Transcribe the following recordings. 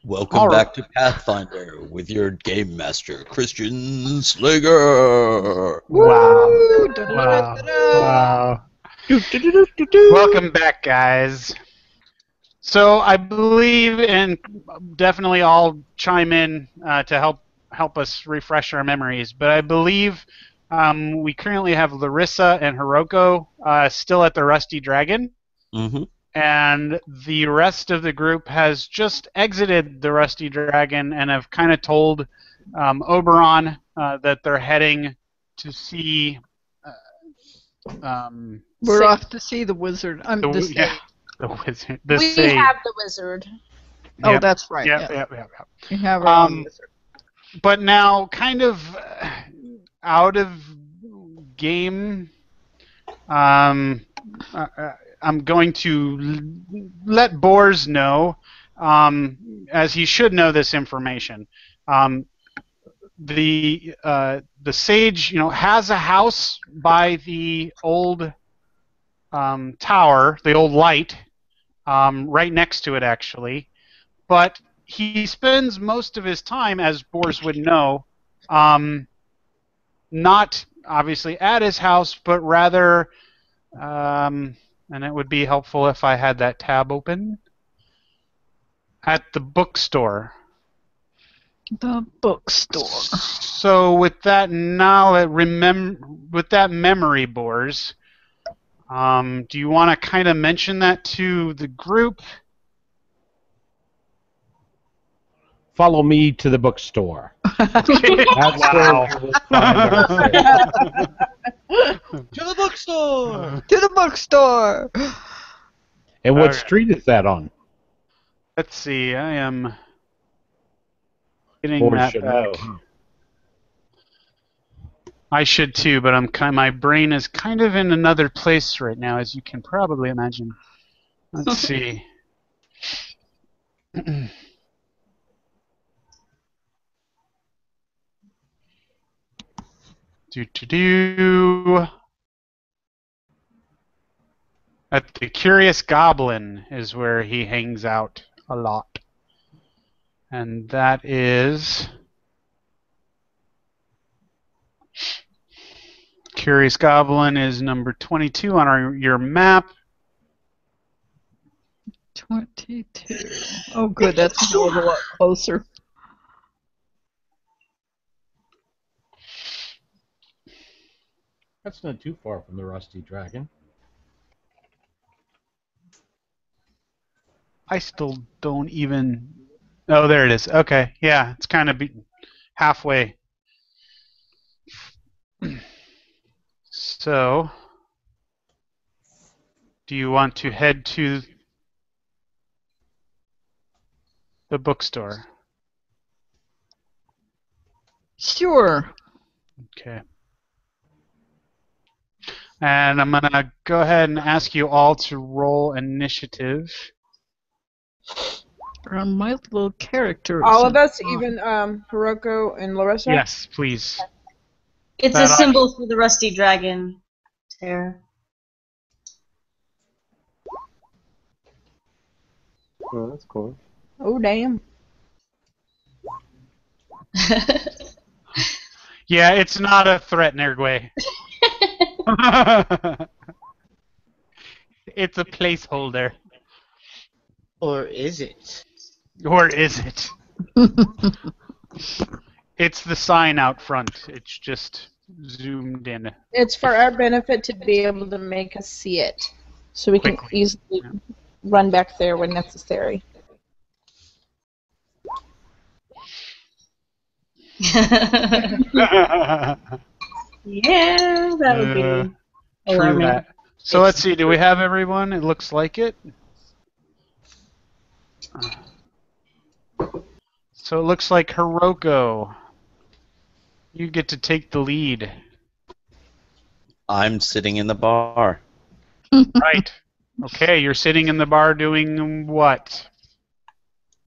Welcome back to Pathfinder with your game master, Christian Slager. Wow. Wow. Welcome back, guys. So I believe, and definitely all chime in to help us refresh our memories, but I believe we currently have Larissa and Hiroko still at the Rusty Dragon. Mm-hmm. And the rest of the group has just exited the Rusty Dragon and have kind of told Oberon that they're heading to see... We're off to see the wizard. the wizard. We have the wizard. Oh, Yep. that's right. Yep. We have our own wizard. But now, kind of out of game, I'm going to let Bors know, as he should know this information. The sage, has a house by the old tower, the old light, right next to it, actually. But he spends most of his time, as Bors would know, not obviously at his house, but rather, and it would be helpful if I had that tab open, at the bookstore. The bookstore. So with that knowledge, with that memory, Bors, do you want to kind of mention that to the group? Follow me to the bookstore. That's Wow. where we will find ourselves. To the bookstore! To the bookstore! And what Alright. street is that on? Let's see. I am getting Boris that should back. know. I should too, but my brain is kind of in another place right now, as you can probably imagine. Let's see. At the Curious Goblin is where he hangs out a lot. And that is... Curious Goblin is number 22 on your map. 22. Oh, good. That's a lot closer. That's not too far from the Rusty Dragon. I still don't even... Oh, there it is. Okay, yeah, it's kind of halfway. So, do you want to head to the bookstore? Sure. Okay. And I'm going to go ahead and ask you all to roll initiative. On my little character. All of us, even Hiroko and Larissa? Yes, please. It's a symbol for the Rusty Dragon, Tara. Oh, that's cool. Oh, damn. Yeah, it's not a threat, Nergway. It's a placeholder. Or is it? Or is it? It's the sign out front. It's just zoomed in. It's for our benefit to be able to make us see it. So we can Quickly. easily run back there when necessary. Yeah, that would be True alarming. that. So let's see, do we have everyone? It looks like it. So it looks like Hiroko. You get to take the lead. I'm sitting in the bar. Right. Okay, you're sitting in the bar doing what?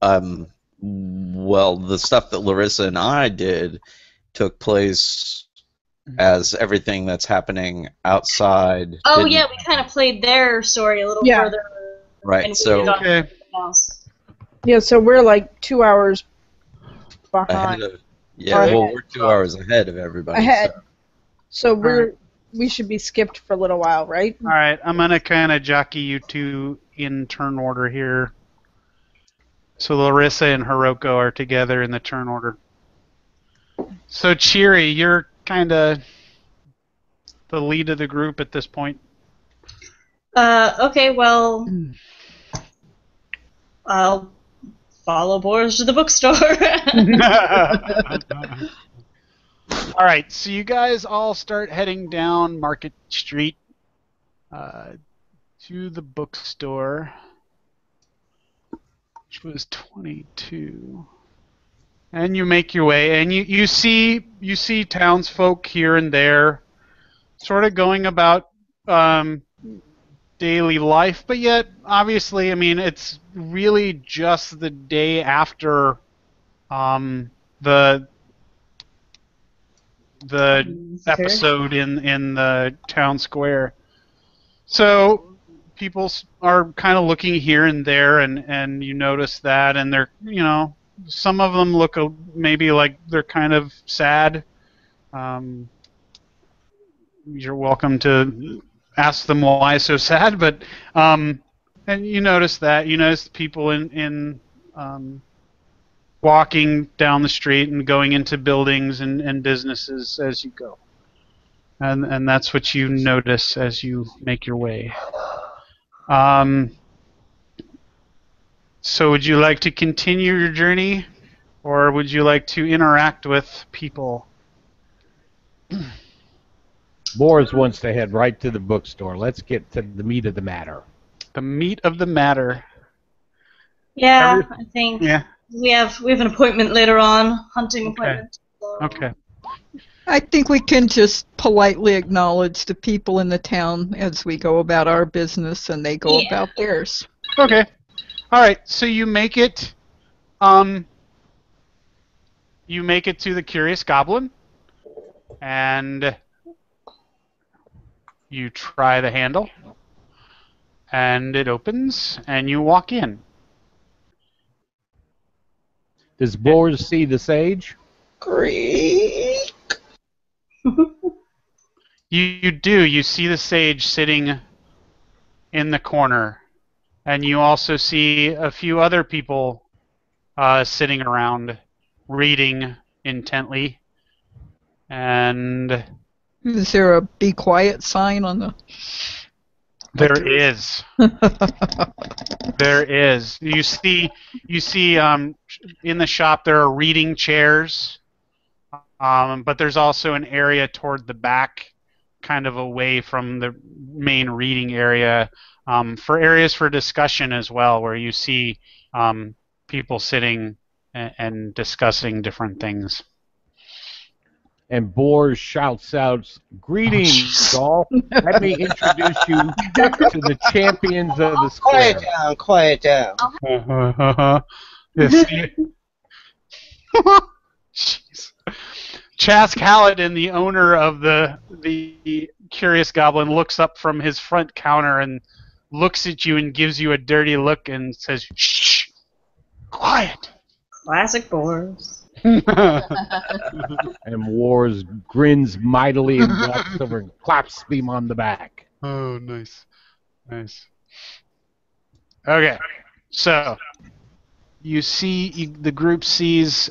Well, the stuff that Larissa and I did took place as everything that's happening outside. Oh didn't- yeah, we kind of played their story a little Yeah. further. Right, and so- we did on Okay. everything else. Yeah, so we're like 2 hours Ahead behind. of, yeah, Or well, ahead. we're 2 hours ahead of everybody. Ahead. So Alright. we should be skipped for a little while, right? All right, I'm gonna kind of jockey you two in turn order here. So Larissa and Hiroko are together in the turn order. So Cheery, you're kind of the lead of the group at this point. Okay, well, I'll follow Boris to the bookstore. All right, so you guys all start heading down Market Street to the bookstore, which was 22. And you make your way, and you see townsfolk here and there, sort of going about daily life, but yet obviously, I mean, it's really just the day after the episode in the town square. So people are kind of looking here and there, and you notice that, and they're, some of them look maybe like they're kind of sad. You're welcome to ask them why so sad, but and you notice people in walking down the street and going into buildings and businesses as you go, and that's what you notice as you make your way. So would you like to continue your journey, or would you like to interact with people? Boris wants to head right to the bookstore. Let's get to the meat of the matter. The meat of the matter. Yeah, I think Yeah. we have an appointment later on, hunting appointment. So. Okay. I think we can just politely acknowledge the people in the town as we go about our business and they go about theirs. Okay. All right. So you make it. You make it to the Curious Goblin, and you try the handle, and it opens, and you walk in. Does Boris see the sage? Great. You do. You see the sage sitting in the corner, and you also see a few other people sitting around, reading intently. And Is there a be quiet sign on the... there is. There is. You see in the shop there are reading chairs, but there's also an area toward the back, kind of away from the main reading area, for areas for discussion as well, where you see people sitting and discussing different things. And Boris shouts out, "Greetings, all. Let me introduce you to the champions of the square." Quiet down. Jeez. Chas Kaladin, the owner of the Curious Goblin, looks up from his front counter and looks at you and gives you a dirty look and says, "Shh, quiet." Classic Boris. And Wars grins mightily and walks over and claps him on the back. Oh, nice. Nice. Okay, so the group sees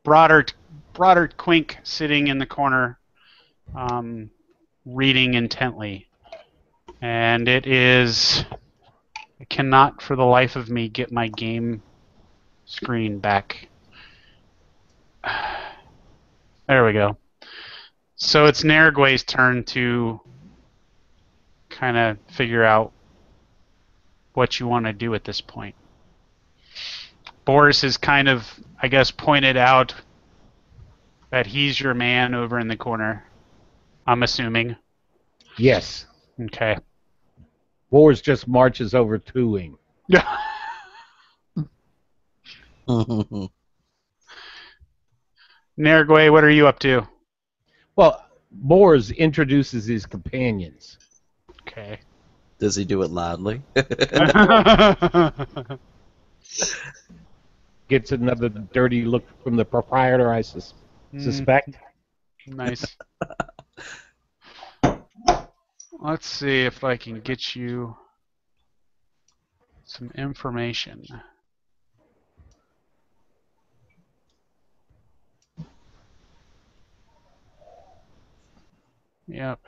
Broadert Quink sitting in the corner, reading intently. And it is... I cannot for the life of me get my game screen back. There we go. So it's Narigue's turn to kind of figure out what you want to do at this point. Boris has kind of, I guess, pointed out that he's your man over in the corner, I'm assuming. Yes. Okay. Boris just marches over to him. Nerigue, what are you up to? Well, Boris introduces his companions. Okay. Does he do it loudly? Gets another dirty look from the proprietor, I suspect. Nice. Let's see if I can get you some information. Yep.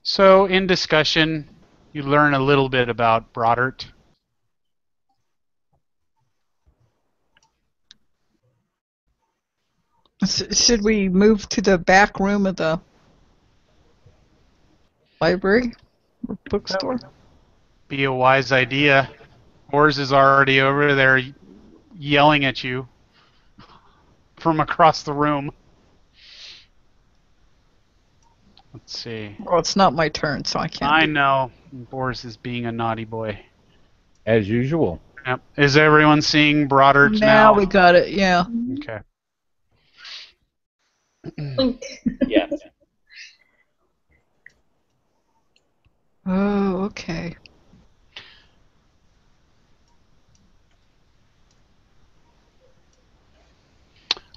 So in discussion, you learn a little bit about Brodert. Should we move to the back room of the library or bookstore? Be a wise idea. Ors is already over there yelling at you from across the room. Let's see. Well, it's not my turn, so I can't. I know. Boris is being a naughty boy. As usual. Yep. Is everyone seeing Brodert Now now? we got it, yeah. Okay. Yes. Oh, okay.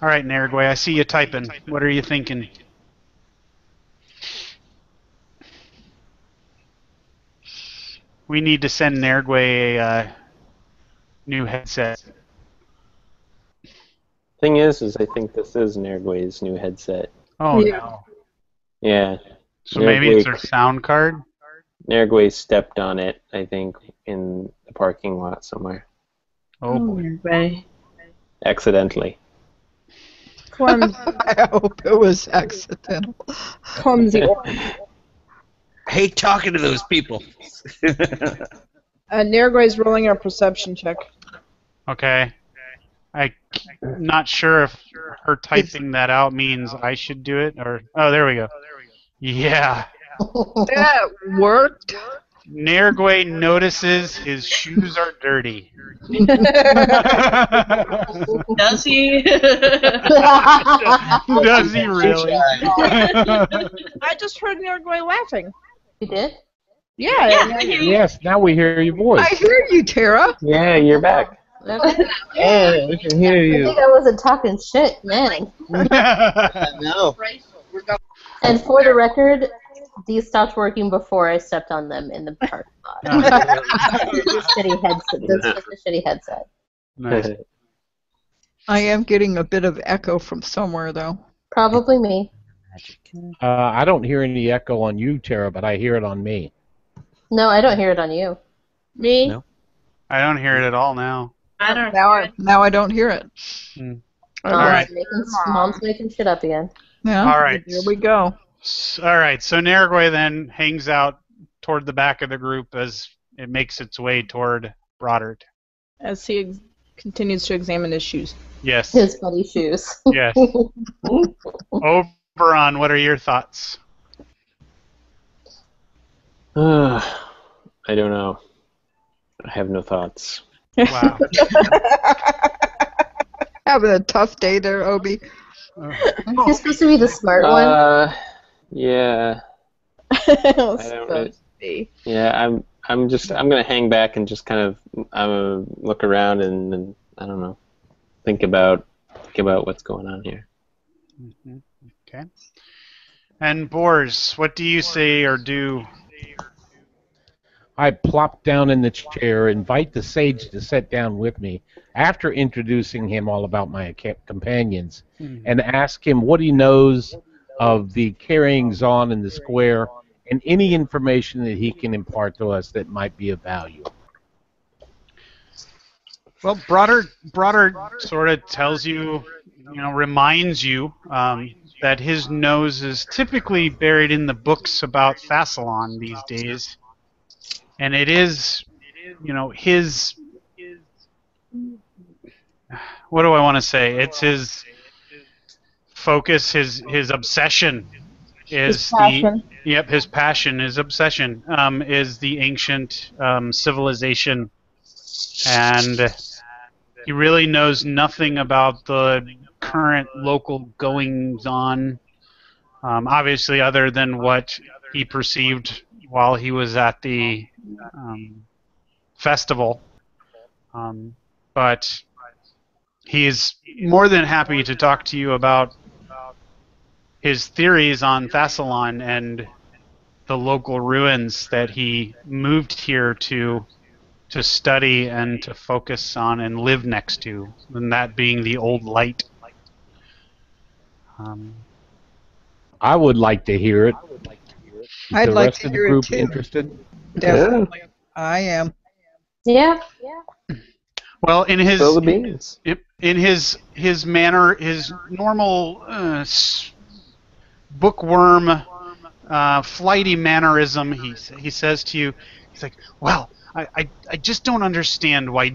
All right, Narigway, I see you typing. What are you thinking? We need to send Narigway a new headset. Thing is I think this is Nergway's new headset. Oh, Yeah. no. Yeah. So maybe it's Nergway- their sound card? Nergway stepped on it, I think, in the parking lot somewhere. Oh, boy. Right. Accidentally. Clumsy, I hope it was accidental. clumsy orange. I hate talking to those people. Nergway's rolling a perception check. Okay. I'm not sure if her typing that out means I should do it or... Oh, there we go. Yeah. That worked. Narigway notices his shoes are dirty. Does he? Does he really? I just heard Nergway laughing. You did? Yeah. Yeah, I hear you. Yes, now we hear your voice. I hear you, Tara. Yeah, you're back. Okay. Yeah, we can hear I you. think I wasn't talking shit, man. No. And for the record, these stopped working before I stepped on them in the parking lot. It's a shitty headset. That's just a shitty headset. Nice. I am getting a bit of echo from somewhere, though. Probably me. I don't hear any echo on you, Tara, but I hear it on me. No, I don't hear it on you. Me? No. I don't hear it at all now. I don't. Now I don't hear it. All right. Mom's making shit up again. Yeah. All right. Here we go. All right, so Narigway then hangs out toward the back of the group as it makes its way toward Brodert. As he continues to examine his shoes. Yes. His buddy shoes. Yes. Oberon, what are your thoughts? I don't know. I have no thoughts. Wow. Having a tough day there, Obi. He's supposed to be the smart one. Yeah. I don't. Yeah, I'm gonna hang back and just kind of look around and I don't know, think about what's going on here. Mm-hmm. Okay. And Bors, what do you say or do? I plop down in the chair, invite the sage to sit down with me after introducing him all about my companions, and ask him what he knows of the carryings on in the square and any information that he can impart to us that might be of value. Well, Brodert sort of tells you, reminds you that his nose is typically buried in the books about Thassalon these days. And it is, his, what do I want to say? It's his focus, his obsession is his passion, his obsession is the ancient civilization. And he really knows nothing about the current local goings-on, obviously other than what he perceived while he was at the festival. But he is more than happy to talk to you about his theories on Thassalon and the local ruins that he moved here to study and to focus on and live next to, and that being the old light. I would like to hear it. Is I'd the like rest to of the hear it group too. interested? Definitely. I am. Yeah. Well, in his Spill the beans. in his manner, his normal bookworm, flighty mannerism, he says to you, he's like, "Well, I just don't understand why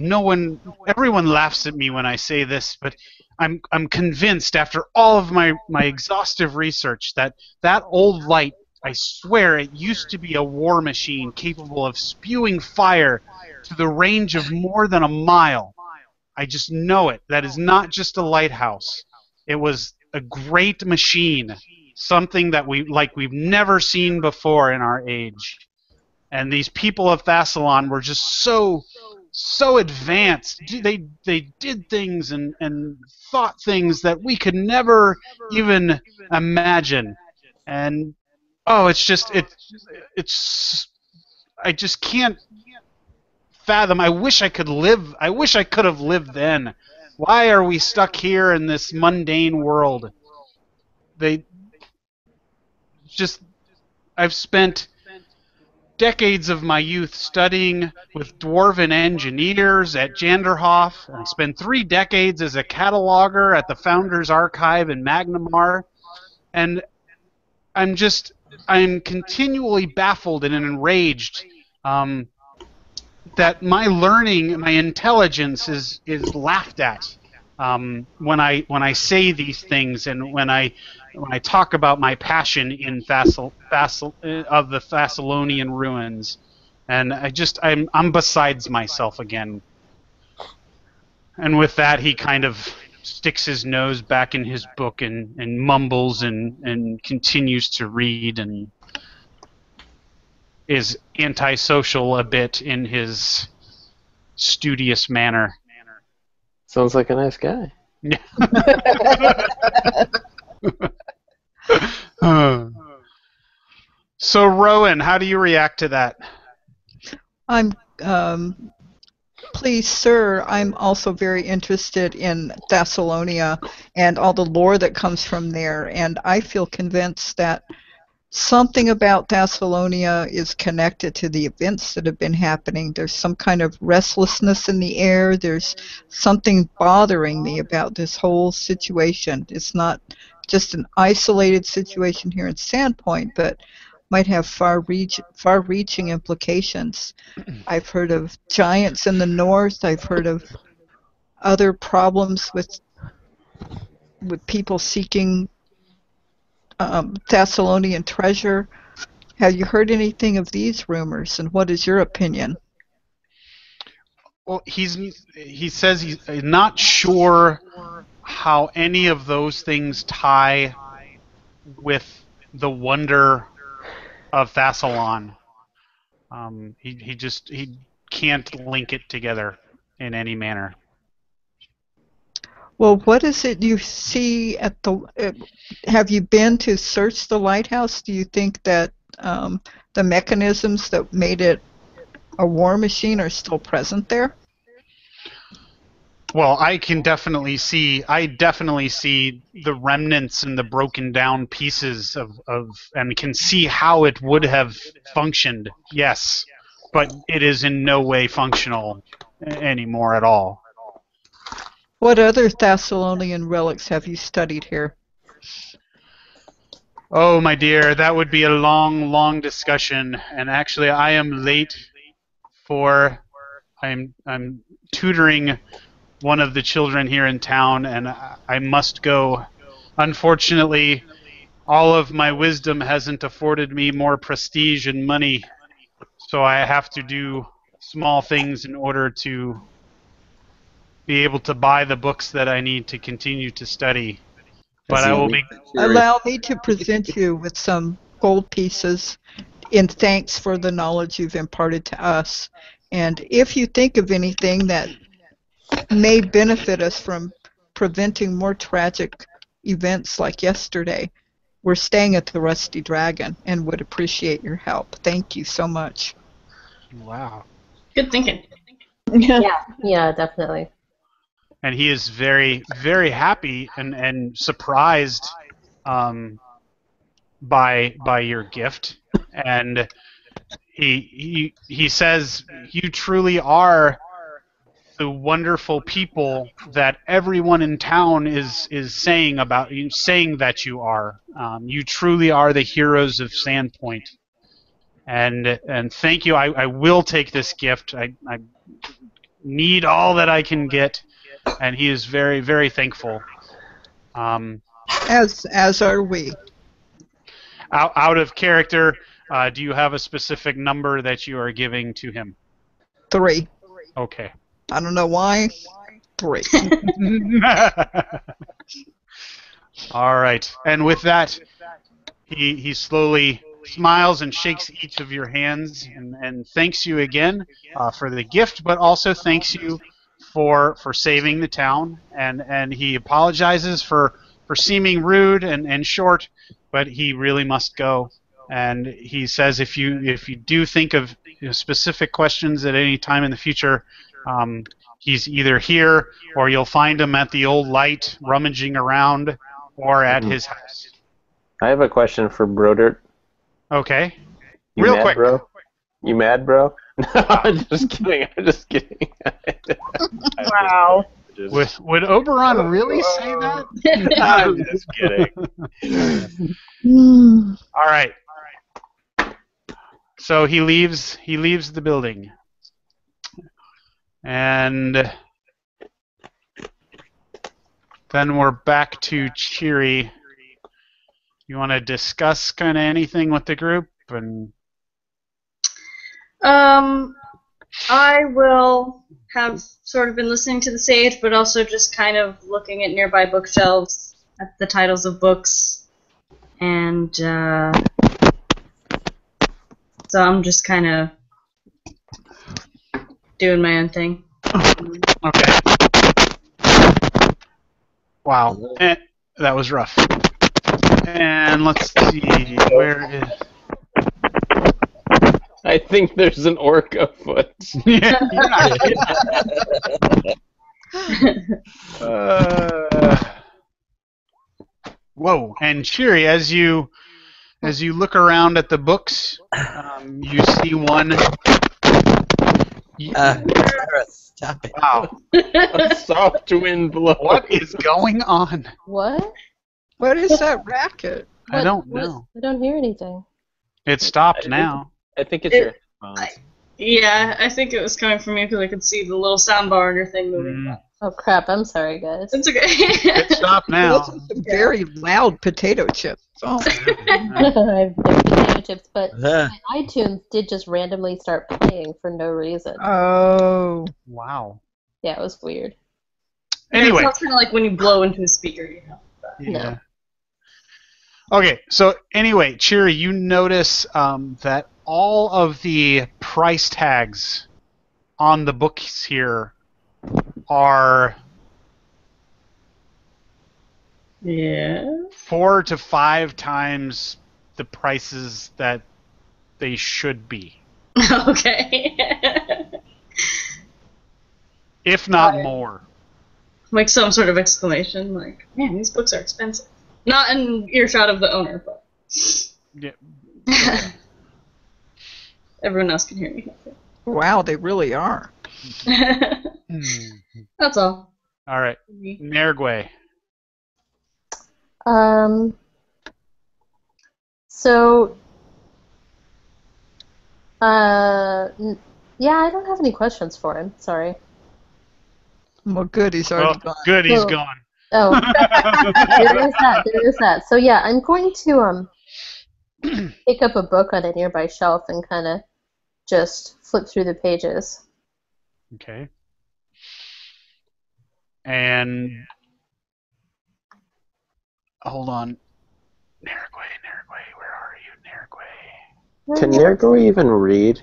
everyone laughs at me when I say this, but I'm convinced after all of my exhaustive research that old light, I swear it used to be a war machine capable of spewing fire to the range of more than a mile. I just know it. That is not just a lighthouse. It was a great machine, something that we've never seen before in our age. And these people of Thassalon were just so advanced. They did things and thought things that we could never even imagine. And it's I just can't fathom. I wish I could have lived then. Why are we stuck here in this mundane world? I've spent decades of my youth studying with dwarven engineers at Janderhof. I spent 3 decades as a cataloger at the Founders Archive in Magnamar, and I'm continually baffled and enraged that my learning, my intelligence is laughed at when I say these things, and when I talk about my passion in of the Thessalonian ruins, and I'm besides myself again. And with that, he kind of sticks his nose back in his book and mumbles and continues to read and is antisocial a bit in his studious manner. Sounds like a nice guy. So, Rowan, how do you react to that? I'm, please, sir, I'm also very interested in Thessalonia and all the lore that comes from there, and I feel convinced that something about Thessalonia is connected to the events that have been happening. There's some kind of restlessness in the air. There's something bothering me about this whole situation. It's not just an isolated situation here in Sandpoint, but might have far-reaching implications. I've heard of giants in the north. I've heard of other problems with people seeking Thessalonian treasure. Have you heard anything of these rumors, and what is your opinion? Well, he says he's not sure how any of those things tie with the wonder of Thassalon. He can't link it together in any manner. Well, what is it you see at the? Have you been to search the lighthouse? Do you think that the mechanisms that made it a war machine are still present there? Well, I definitely see the remnants and the broken down pieces of and can see how it would have functioned, yes, but it is in no way functional anymore at all. What other Thessalonian relics have you studied here? Oh, my dear, that would be a long, long discussion, and actually I am late for I'm tutoring one of the children here in town, and I must go. Unfortunately, all of my wisdom hasn't afforded me more prestige and money, so I have to do small things in order to be able to buy the books that I need to continue to study. But I will be... Allow me to present you with some gold pieces in thanks for the knowledge you've imparted to us. And if you think of anything that may benefit us from preventing more tragic events like yesterday. We're staying at the Rusty Dragon and would appreciate your help. Thank you so much. Wow. Good thinking. Yeah, definitely. And he is very, very happy and surprised by your gift. And he says you truly are the wonderful people that everyone in town is saying about you, saying that you are. You truly are the heroes of Sandpoint. And thank you. I will take this gift. I need all that I can get, and he is very, very thankful. As are we. Out of character, do you have a specific number that you are giving to him? 3. Okay. I don't know why. 3. All right. And with that, he slowly smiles and shakes each of your hands and thanks you again for the gift, but also thanks you for saving the town. And he apologizes for seeming rude and short, but he really must go. And he says if you do think of specific questions at any time in the future, he's either here or you'll find him at the old light rummaging around or at his house. I have a question for Brodert. Okay. You Real mad, quick. bro? You mad, bro? No, I'm just kidding. I'm just kidding. Wow. Would Oberon really say that? I'm just kidding. All right. So he leaves the building. And then we're back to Cheery. You want to discuss kind of anything with the group? And I will have sort of been listening to the sage, but also just kind of looking at nearby bookshelves at the titles of books, and so I'm just kind of doing my own thing. okay. Wow. That was rough. And let's see, where is... I think there's an orc afoot. Whoa! And Cheery, as you look around at the books, you see one. Stop it. Wow! A soft wind blows. What is going on? What? What is that racket? I don't know. I don't hear anything. It stopped now. I think it's your headphones. Yeah, I think it was coming from you because I could see the little soundbar on your thing moving. Oh crap! I'm sorry, guys. It's okay. It stopped now. Those are some very loud potato chips. Oh. I have no potato chips, but my iTunes did just randomly start playing for no reason. Oh. Wow. Yeah, it was weird. Anyway. It's kind of like when you blow into a speaker, you know. Yeah. Okay, so anyway, Cheery, you notice that all of the price tags on the books here are 4 to 5 times the prices that they should be. Okay. If not more. Like some sort of exclamation, like, man, these books are expensive. Not in earshot of the owner, but Yeah. everyone else can hear me. Wow, they really are. That's all. All right. Nergwe. So, yeah, I don't have any questions for him. Sorry. Well, good, he's already gone. Good, he's gone. Oh, there is that. So yeah, I'm going to pick up a book on a nearby shelf and kind of just flip through the pages. Okay. And hold on. Nergwe, where are you, Nergwe? Can Nergwe even read?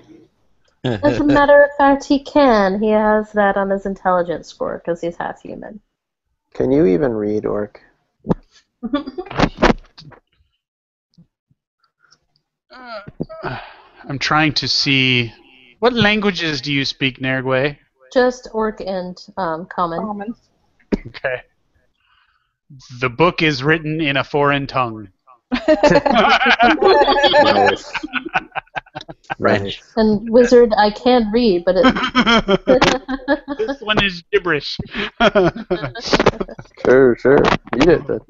As a matter of fact, he can. He has that on his intelligence score because he's half human. Can you even read Orc? I'm trying to see. What languages do you speak, Nergwe? Just Orc and Common. Okay. The book is written in a foreign tongue. Nice. French. And Wizard, I can read, but it... This one is gibberish. Sure. Read it then.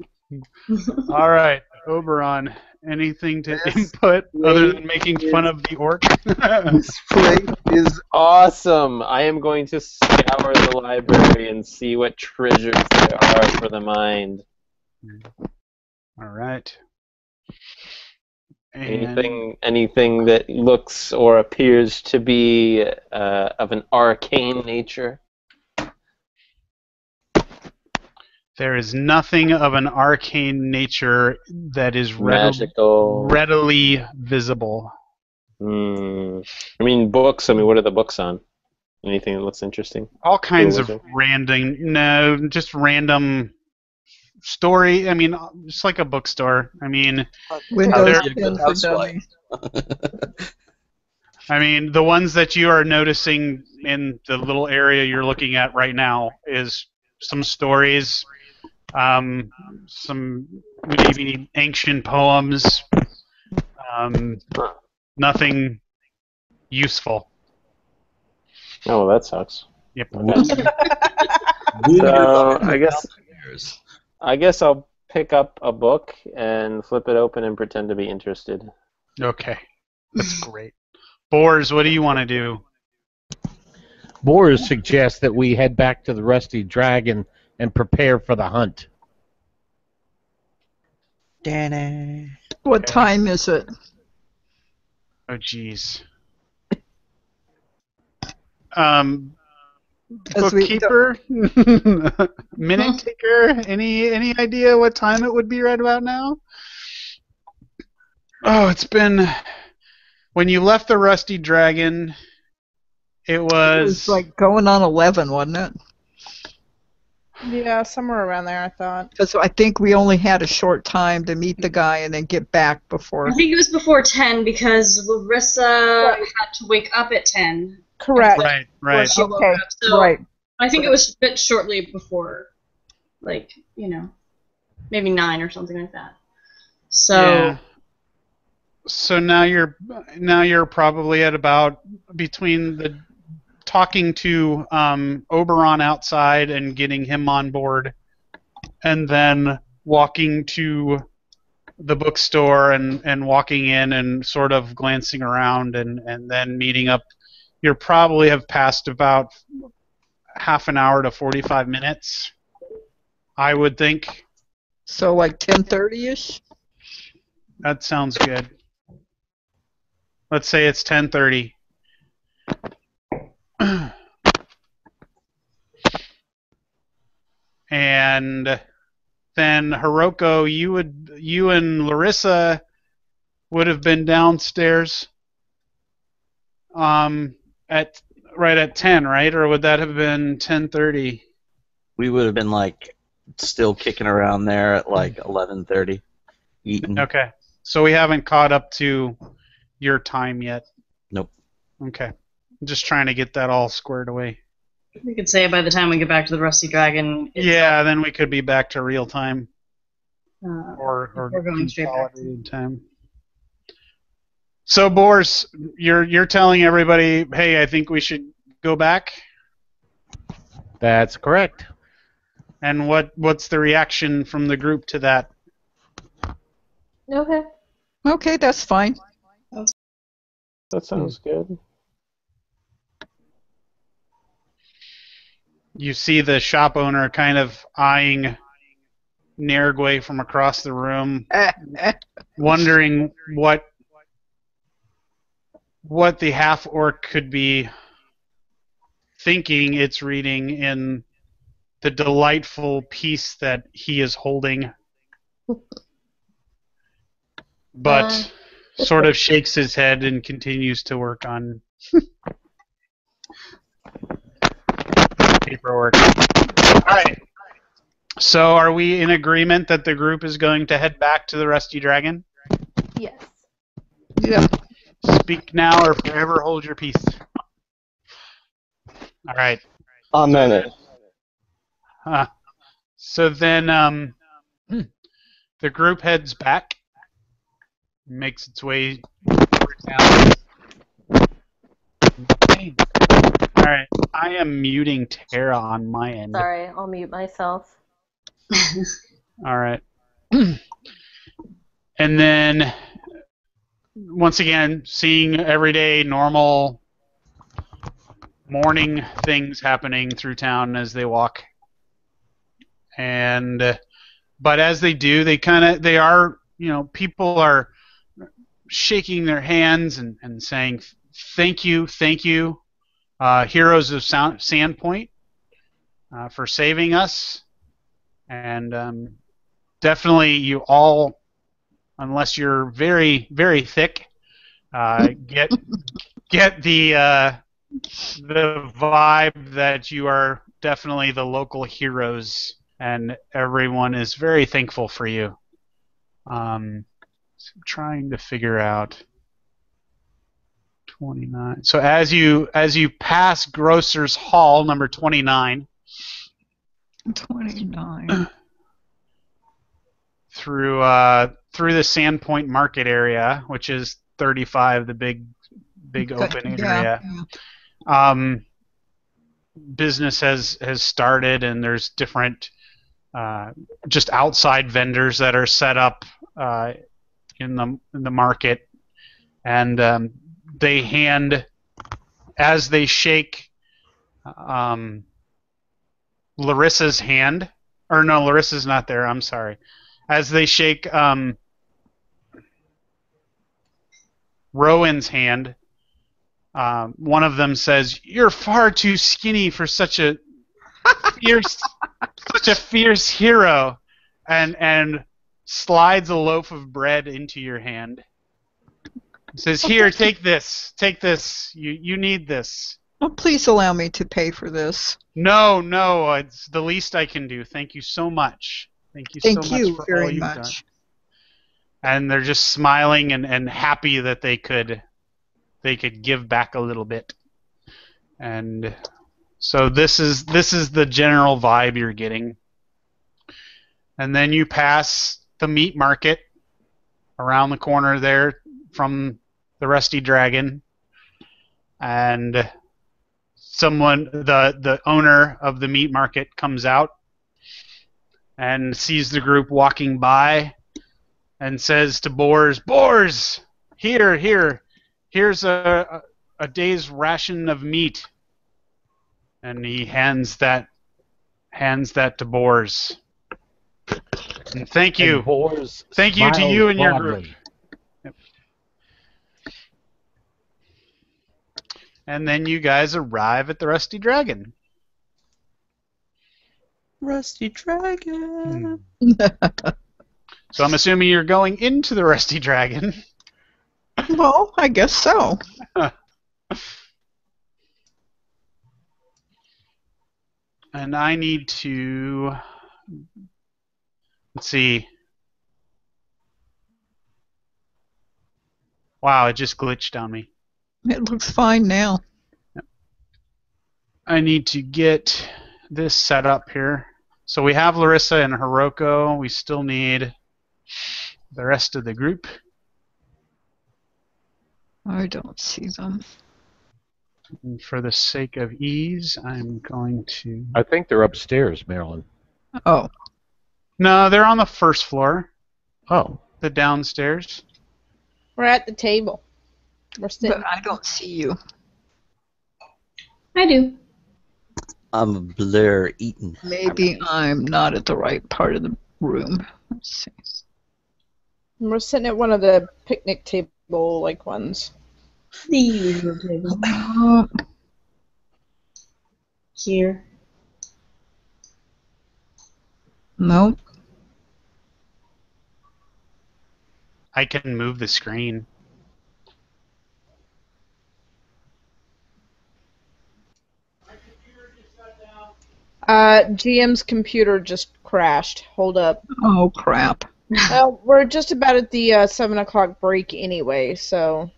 All right, Oberon. Anything to input other than making fun of the orc? This place is awesome. I am going to scour the library and see what treasures there are for the mind. All right. And Anything that looks or appears to be of an arcane nature? there is nothing of an arcane nature that is Magical. readily visible. I mean, books. I mean, what are the books on? Anything that looks interesting? All kinds of just random story. I mean, just like a bookstore. I mean, Windows You're a 10 good for housewife. dummies. I mean, the ones that you are noticing in the little area you're looking at right now is some stories, some maybe ancient poems, nothing useful. Oh, well, that sucks. Yep. So I guess I'll pick up a book and flip it open and pretend to be interested. Okay, that's great. Boars, what do you want to do? Boris suggests that we head back to the Rusty Dragon and prepare for the hunt. What time is it? Oh, jeez. As we Bookkeeper, minute taker. Any idea what time it would be right about now? Oh, it's been when you left the Rusty Dragon. It was like going on 11, wasn't it? Yeah, somewhere around there, I thought. Because I think we only had a short time to meet the guy and then get back before. I think it was before 10 because Larissa had to wake up at 10. Correct. right. She woke Okay, up. So right. I think it was a bit shortly before, like, maybe 9 or something like that. So. Yeah. So now you're probably at about between the talking to Oberon outside and getting him on board, and then walking to the bookstore and walking in and sort of glancing around and then meeting up. You probably have passed about half an hour to 45 minutes, I would think. So like 10:30ish? That sounds good. Let's say it's 10:30. And then Hiroko, you and Larissa would have been downstairs at 10, right? Or would that have been 10:30? We would have been like still kicking around there at like 11:30, eating. Okay. So we haven't caught up to your time yet. Nope. Okay. I'm just trying to get that all squared away. We could say by the time we get back to the Rusty Dragon. Yeah, then we could be back to real time. Or we're going straight back. consolidated time. So, Boris, you're telling everybody, hey, I think we should go back? That's correct. And what's the reaction from the group to that? Okay. Okay, that's fine. That sounds good. You see the shop owner kind of eyeing Nergwe from across the room, wondering what the half-orc could be thinking it's reading in the delightful piece that he is holding. But sort of shakes his head and continues to work on Paperwork. All right. So, are we in agreement that the group is going to head back to the Rusty Dragon? Yes. Yeah. Speak now or forever hold your peace. All right. Amen. So then the group heads back, makes its way towards town. Okay. All right. I am muting Tara on my end. Sorry, I'll mute myself. All right. And then, once again, seeing everyday normal morning things happening through town as they walk. And but as they do, they are, people are shaking their hands and saying thank you, heroes of Sandpoint, for saving us. And definitely you all, unless you're very, very thick, get the vibe that you are definitely the local heroes, and everyone is very thankful for you. So I'm trying to figure out 29. So as you pass Grocer's Hall, number 29. 29. Through the Sandpoint Market area, which is 35, the big open area. Yeah. Business has started, and there's different just outside vendors that are set up in the market, and they hand, as they shake Larissa's hand, or no, Larissa's not there. I'm sorry. As they shake Rowan's hand, one of them says, "You're far too skinny for such a fierce hero," and slides a loaf of bread into your hand. Says, "Here, take this. Take this. You need this." Oh, please allow me to pay for this. No, it's the least I can do. Thank you so much. Thank you so much for all you've done. And they're just smiling and happy that they could give back a little bit. And so this is the general vibe you're getting. And then you pass the meat market around the corner there from the Rusty Dragon, and the owner of the meat market comes out and sees the group walking by and says to Boars, here's a day's ration of meat. And he hands that to Boars. And thank you. Thank you to you and your group. Yep. And then you guys arrive at the Rusty Dragon. Rusty Dragon. So I'm assuming you're going into the Rusty Dragon. Well, I guess so. And I need to... Let's see. Wow, it just glitched on me. It looks fine now. I need to get this set up here. So we have Larissa and Hiroko. We still need the rest of the group. I don't see them. And for the sake of ease, I'm going to... I think they're upstairs, Marilyn. Oh. No, they're on the first floor. Oh. The downstairs. We're at the table. We're sitting. But I don't see you. I do. I'm Blair Eaton. Maybe I'm not at the right part of the room. Let's see. We're sitting at one of the picnic table-like ones. The usual table. Here. Nope. I can move the screen. GM's computer just crashed. Hold up. Oh, crap. Well, we're just about at the 7 o'clock break anyway, so.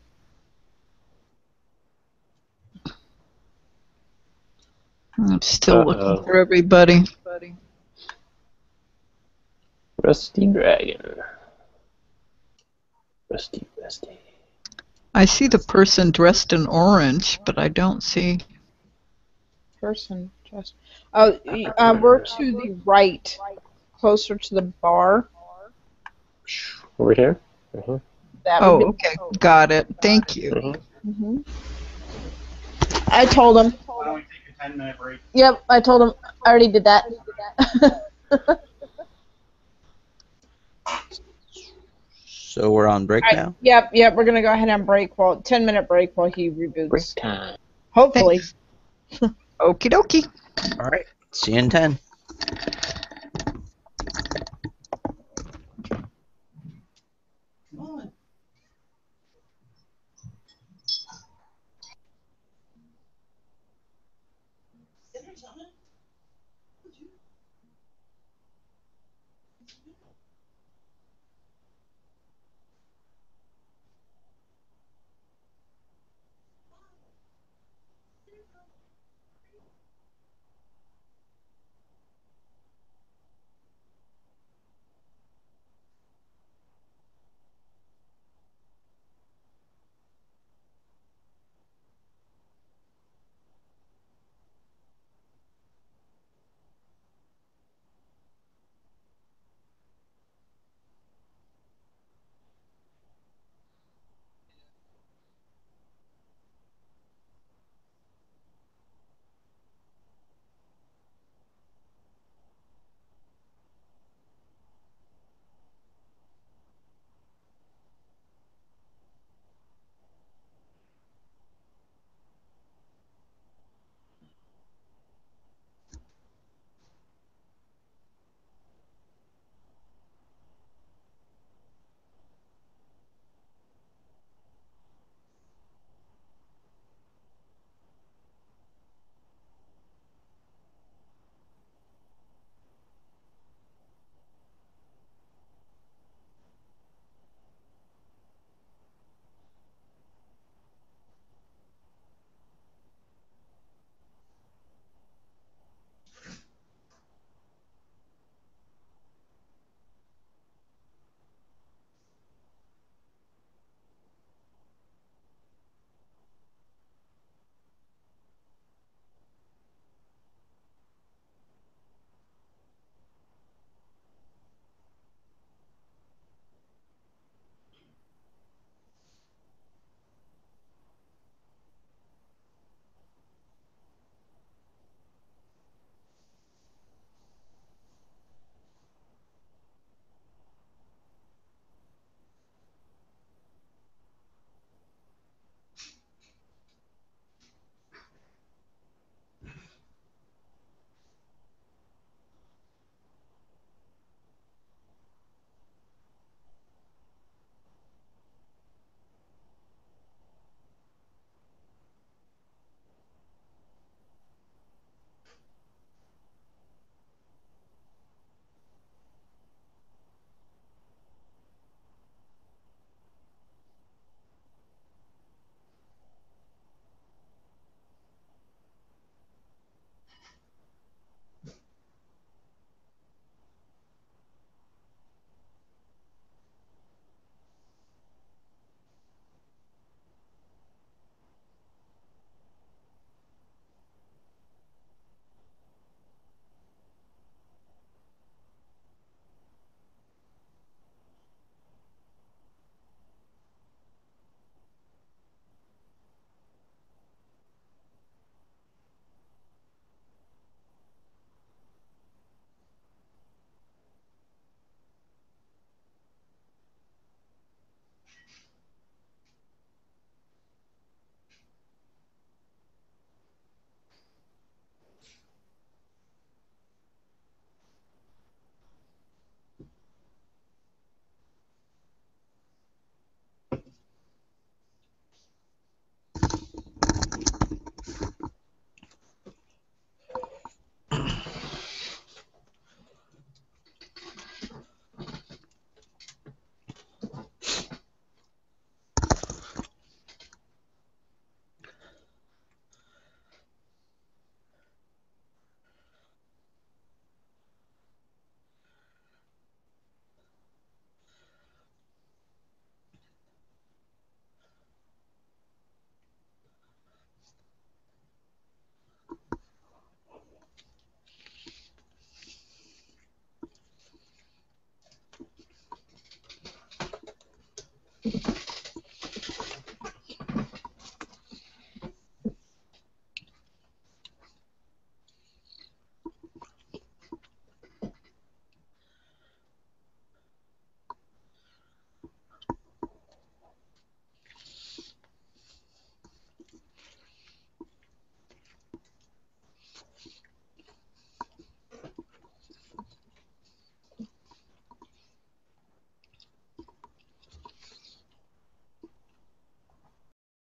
I'm still looking for everybody. Rusty Dragon. Rusty. I see the person dressed in orange, but I don't see. Person just. Oh, we're to the right, closer to the bar. Over here? Mm-hmm. That Oh, would be... okay. Got it. Thank you. Mm-hmm. I told him. Why don't we take a 10-minute break? Yep, I told him. I already did that. So we're on break now? Yep, we're going to go ahead and break 10-minute break while he reboots. Break time. Hopefully. Okie dokie. All right. See you in 10. Come on. Dinner's on it.